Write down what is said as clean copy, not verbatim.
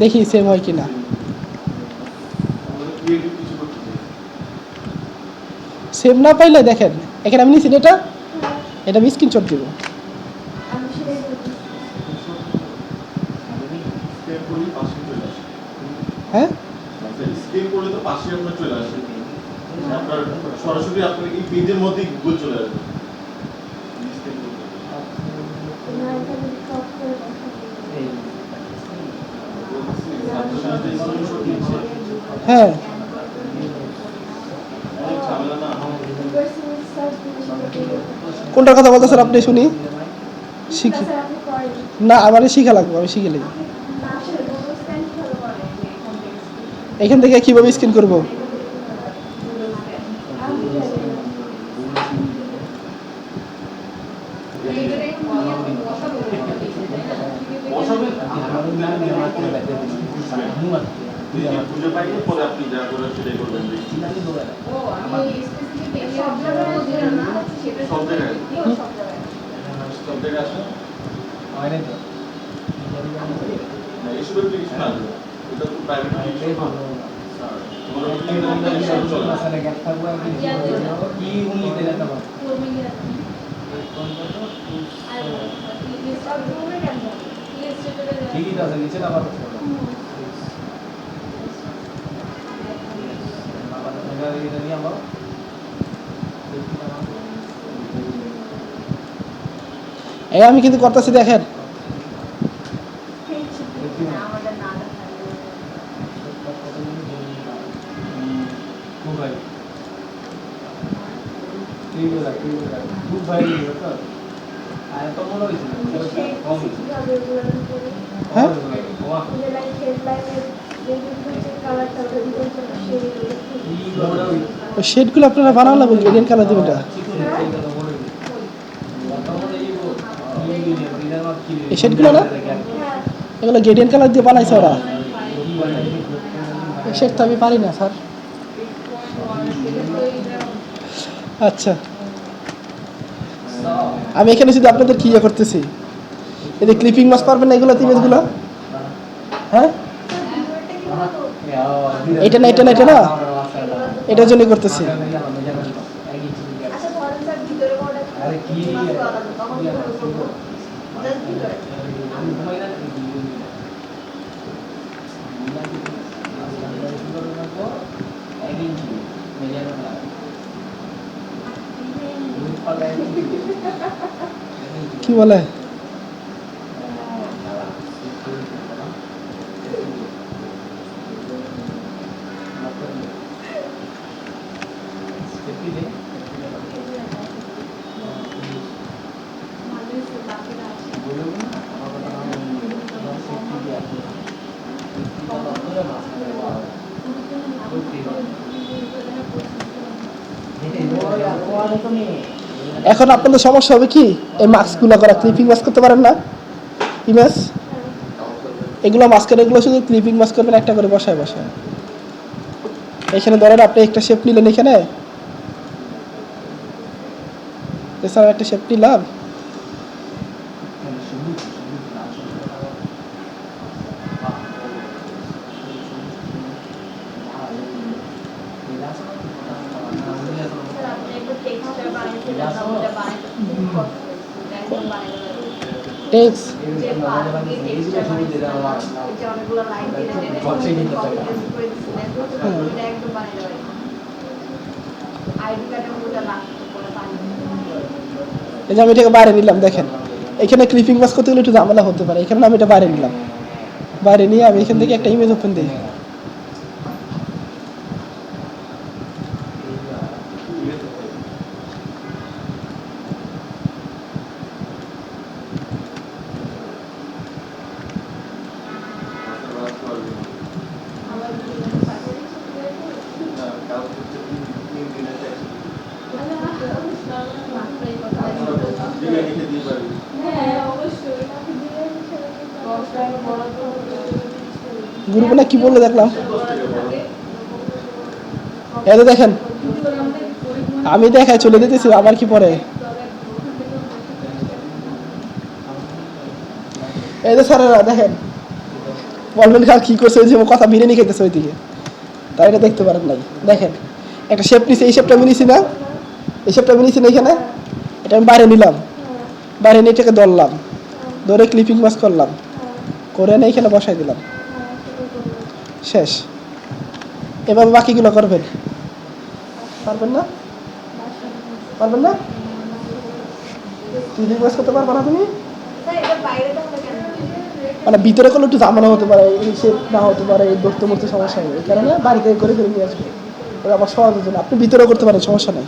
দেখি সেম হয় কিনা। সেম না পাইলে দেখেন এখানে আমি নিছি এটা আমি স্ক্রিনশট দিব। হ্যাঁ স্ক্যান করলে তো পাশে আপনার চলে আসে, আপনার সরাসরি আপনার এই পেজের মধ্যেই গুগল চলে আসবে। হ্যাঁ কোনটার কথা বলতেছেন আপনি শুনি? শিখি না, আমারই শিখা লাগবে, আমি শিখে নেই। এখান থেকে কীভাবে স্ক্যান করব? খুঁজে পাইলে পরে আপনি যা করে সেটাই করবেন। সব জায়গায় আসে এসবের কিছু না, এটা তো প্রাইভেট ঠিকই আছে নিচে না পারো আমি কিন্তু করতেছি দেখেন। হ্যাঁ শেডগুলো আপনারা বানানো লাগবে, গ্রেডিয়েন্ট কালার দেবেন। এই শেডগুলো না, এগুলো গ্রেডিয়েন্ট কালার দিয়ে বানাইছে ওরা। এই শেড তো আমি পারি না স্যার। আচ্ছা আমি এখানে শুধু আপনাদের কি ইয়ে করতেছি, এদের ক্লিপিং মাছ পারবেন না এগুলো ইমেজগুলো? হ্যাঁ এটা না এটা না এটা না, এটার জন্য করতেছি। কি বলে এখন আপনাদের সমস্যা হবে কি, এই মাস্কগুলো করা, ক্লিপিং মাস্ক করতে পারেন না ইমেজ, এগুলো মাস্কের, এগুলো শুধু ক্লিপিং মাস্ক করবেন একটা করে বসায় বসায়। এখানে ধরেন আপনি একটা শেপ নিলেন, এখানে এছাড়া একটা শেপ নিলাম, টেক্সট এই যে আমি এটাকে বাইরে নিলাম, দেখেন এখানে ক্লিপিং মাস্ক করতে গেলে একটু ঝামেলা হতে পারে, এখানে আমি এটা বাইরে নিলাম, বাইরে নিয়ে আমি এখান থেকে একটা ইমেজ ওপেন দিই। গ্রুপে না কি বললো দেখলাম, এই দেখেন আমি দেখাই চলে যেতেছি, আবার কি পরে এই যে স্যারেরা দেখেন বলবেন কাল কি করছে, ওই যে ও কথা বিরিয়ানি খাইতেছে ওইদিকে, তাই এটা দেখতে পারেন নাই। দেখেন একটা শেপ নিছি, এই শেপটা আমি নিছি না, এই শেপটা আমি নিছি না এখানে, এটা আমি বাইরে নিলাম, বাইরে নিয়ে এটাকে ধরলাম, ধরে ক্লিপিং মাস্ক করলাম, করে এনে এখানে বসাই দিলাম, শেষ। এভাবে বাকিগুলো করবেন, পারবেন না? পারবেন না? ক্লিপিং মাস্ক করতে পারবা না তুমি? মানে ভিতরে করলে একটু জামানো হতে পারে, এই শেপ না হতে পারে, এই ধরতে মরতে সমস্যা নেই, এই কারণে বাড়িতে করে নিয়ে আসবে, ওই আবার সহজের জন্য। আপনি ভিতরেও করতে পারেন, সমস্যা নেই।